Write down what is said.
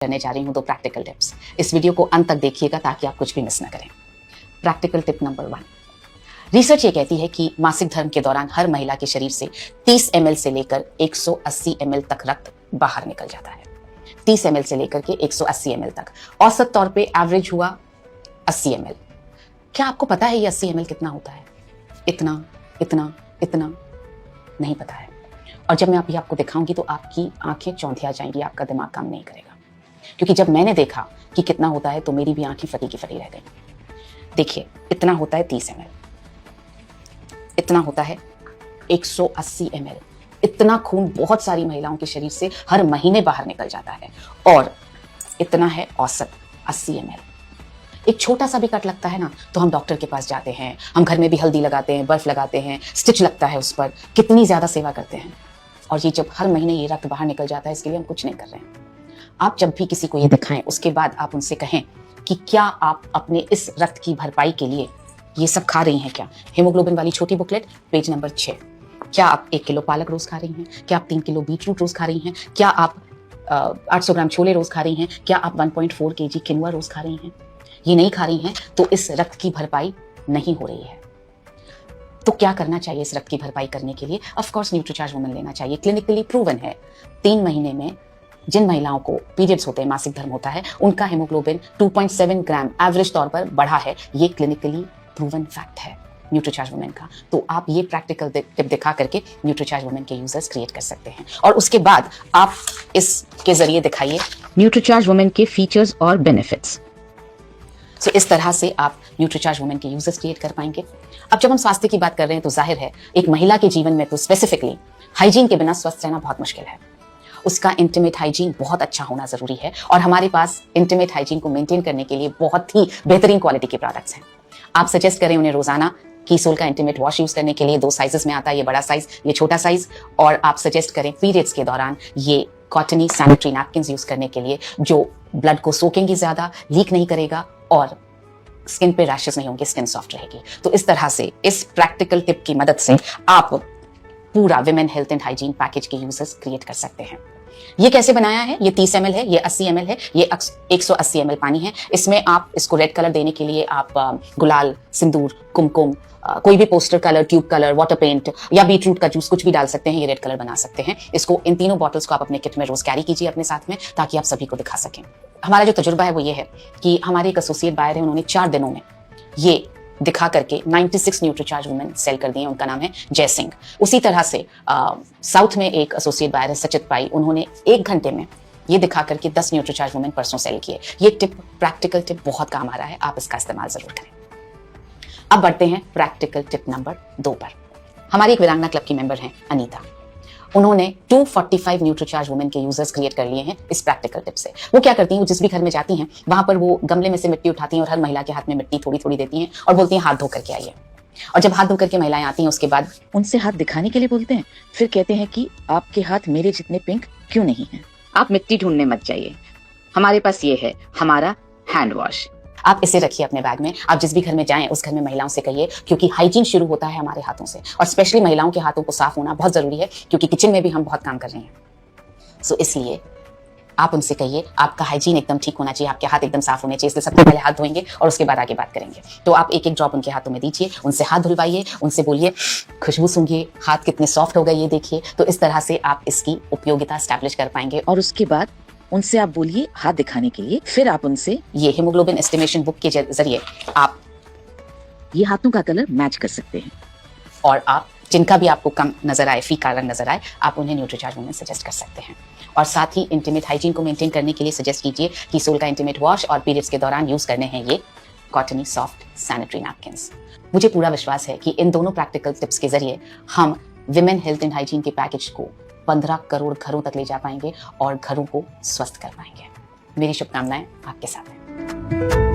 करने जा रही हूँ 2 प्रैक्टिकल टिप्स। इस वीडियो को अंत तक देखिएगा ताकि आप कुछ भी मिस ना करें। प्रैक्टिकल टिप नंबर 1, रिसर्च ये कहती है कि मासिक धर्म के दौरान हर महिला के शरीर से 30 ml से लेकर 180 ml तक रक्त बाहर निकल जाता है। 30 ml से लेकर के 180 ml तक, औसत तौर पे एवरेज हुआ 80 ml। क्या आपको पता है ये 80 ml कितना होता है? इतना इतना इतना नहीं पता है। और जब मैं अभी आपको दिखाऊंगी तो आपकी आंखें चौंधिया जाएंगी, आपका दिमाग काम नहीं करेगा। क्योंकि जब मैंने देखा कि कितना होता है तो मेरी भी आंखें फटी की फटी रह गई। देखिए, इतना होता है 30 ml, इतना होता है 180 ml। इतना खून बहुत सारी महिलाओं के शरीर से हर महीने बाहर निकल जाता है। और इतना है औसत 80 ml। एक छोटा सा भी कट लगता है ना तो हम डॉक्टर के पास जाते हैं, हम घर में भी हल्दी लगाते हैं, बर्फ लगाते हैं, स्टिच लगता है उस पर, कितनी ज्यादा सेवा करते हैं। और ये जब हर महीने ये रक्त बाहर निकल जाता है, इसके लिए हम कुछ नहीं कर रहे हैं। आप जब भी किसी को ये दिखाएं उसके बाद आप उनसे कहें कि क्या आप अपने इस रक्त की भरपाई के लिए ये सब खा रही हैं क्या? हीमोग्लोबिन वाली छोटी बुकलेट, पेज नंबर 6। क्या आप 1 किलो पालक रोज खा रही हैं? क्या आप 3 किलो बीट रूट रोज खा रही हैं? क्या आप 800 ग्राम छोले रोज खा रही हैं? क्या आप 1.4 kg किनुआ रोज खा रही हैं? ये नहीं खा रही हैं तो इस रक्त की भरपाई नहीं हो रही है। तो क्या करना चाहिए इस रक्त की भरपाई करने के लिए? ऑफ कोर्स न्यूट्रीचार्ज वुमेन लेना चाहिए। क्लिनिकली प्रूवन है, 3 महीने में जिन महिलाओं को पीरियड्स होते हैं, मासिक धर्म होता है, उनका हीमोग्लोबिन 2.7 ग्राम एवरेज तौर पर बढ़ा है। ये क्लिनिकली प्रूवन फैक्ट है न्यूट्रीचार्ज वुमेन का। तो आप ये प्रैक्टिकल टिप दिखा करके न्यूट्रीचार्ज वुमेन के यूजर्स क्रिएट कर सकते हैं। और उसके बाद आप इसके जरिए दिखाइए न्यूट्रीचार्ज वुमेन के फीचर्स और बेनिफिट्स। सो इस तरह से आप न्यूट्रीचार्ज वुमेन के यूजर्स क्रिएट कर पाएंगे। अब जब हम स्वास्थ्य की बात कर रहे हैं तो जाहिर है एक महिला के जीवन में तो स्पेसिफिकली हाइजीन के बिना स्वस्थ रहना बहुत मुश्किल है। उसका इंटीमेट हाइजीन बहुत अच्छा होना जरूरी है। और हमारे पास इंटीमेट हाइजीन को मेंटेन करने के लिए बहुत ही बेहतरीन क्वालिटी के प्रोडक्ट्स हैं। आप सजेस्ट करें उन्हें रोजाना कीसोल का इंटीमेट वॉश यूज करने के लिए। 2 साइजेस में आता है, ये बड़ा साइज, ये छोटा साइज। और आप सजेस्ट करें पीरियड्स के दौरान ये कॉटनी सैनिटरी नैपकिन यूज करने के लिए, जो ब्लड को सोखेंगी ज्यादा, लीक नहीं करेगा और स्किन पे रैशेस नहीं होंगे, स्किन सॉफ्ट रहेगी। तो इस तरह से इस प्रैक्टिकल टिप की मदद से आप पूरा women health and hygiene package के यूजर्स क्रिएट कर सकते हैं। ये कैसे बनाया है? ये 30 ml है, ये 80 ml है, ये 180 ml पानी है। इसमें आप इसको रेड कलर देने के लिए आप गुलाल, सिंदूर, कुमकुम, कोई भी poster colour, tube colour, water paint या बीटरूट का जूस कुछ भी डाल सकते हैं। ये रेड कलर बना सकते हैं। इसको, इन तीनों बॉटल्स को आप अपने किट में रोज कैरी कीजिए अपने साथ में, ताकि आप सभी को दिखा सकें। हमारा जो तजुर्बा है वो ये है कि हमारे एक एसोसिएट बायर है, उन्होंने 4 दिनों में ये दिखा करके 96 न्यूट्रीचार्ज वुमेन सेल कर दिए। उनका नाम है जय सिंह। उसी तरह से साउथ में एक एसोसिएट बायर है सचित पाई, उन्होंने 1 घंटे में ये दिखा करके 10 न्यूट्रीचार्ज वुमेन परसों सेल किए। ये टिप, प्रैक्टिकल टिप बहुत काम आ रहा है, आप इसका इस्तेमाल जरूर करें। अब बढ़ते हैं प्रैक्टिकल टिप नंबर 2 पर। हमारी एक वीरांगना क्लब की मेंबर हैं अनीता। उन्होंने 245 न्यूट्रीचार्ज वुमेन के यूजर्स क्रिएट कर लिए हैं इस प्रैक्टिकल टिप से। वो क्या करती हैं, वो जिस भी घर में जाती हैं वहां पर वो गमले में से मिट्टी उठाती हैं और हर महिला के हाथ में मिट्टी थोड़ी थोड़ी देती हैं और बोलती हैं हाथ धो करके आइए। और जब हाथ धो करके महिलाएं आती हैं उसके बाद उनसे हाथ दिखाने के लिए बोलते हैं। फिर कहते हैं कि आपके हाथ मेरे जितने पिंक क्यों नहीं हैं? आप मिट्टी ढूंढने मत जाइए, हमारे पास ये है हमारा हैंड वॉश। आप इसे रखिए अपने बैग में। आप जिस भी घर में जाएं उस घर में महिलाओं से कहिए, क्योंकि हाइजीन शुरू होता है हमारे हाथों से। और स्पेशली महिलाओं के हाथों को साफ होना बहुत जरूरी है, क्योंकि किचन में भी हम बहुत काम कर रहे हैं। सो इसलिए आप उनसे कहिए आपका हाइजीन एकदम ठीक होना चाहिए, आपके हाथ एकदम साफ होने चाहिए। इसलिए सबसे पहले हाथ धोएंगे और उसके बाद आगे बात करेंगे। तो आप 1-1 ड्रॉप उनके हाथों में दीजिए, उनसे हाथ धुलवाइए, उनसे बोलिए खुशबू सूंघिए, हाथ कितने सॉफ्ट हो गए ये देखिए। तो इस तरह से आप इसकी उपयोगिता स्टैब्लिश कर पाएंगे। और उसके बाद उनसे आप बोलिए हाथ दिखाने के लिए। फिर आप उनसे ये हीमोग्लोबिन एस्टिमेशन बुक के जरिए आप ये हाथों का कलर मैच कर सकते हैं। और आप जिनका भी आपको कम नजर आए, फीका रंग नजर आए, आप उन्हें न्यूट्रीचार्ज वुमेन सजेस्ट कर सकते हैं। और साथ ही इंटीमेट हाइजीन को मेंटेन करने के लिए सजेस्ट कीजिए कीसोल का इंटीमेट वॉश, और पीरियड्स के दौरान यूज करने हैं ये कॉटनी सॉफ्ट सैनिटरी नैपकिन्स। मुझे पूरा विश्वास है कि इन दोनों प्रैक्टिकल टिप्स के जरिए हम विमेन हेल्थ एंड हाइजीन के पैकेज को 15 करोड़ घरों तक ले जा पाएंगे और घरों को स्वस्थ कर पाएंगे। मेरी शुभकामनाएं आपके साथ हैं।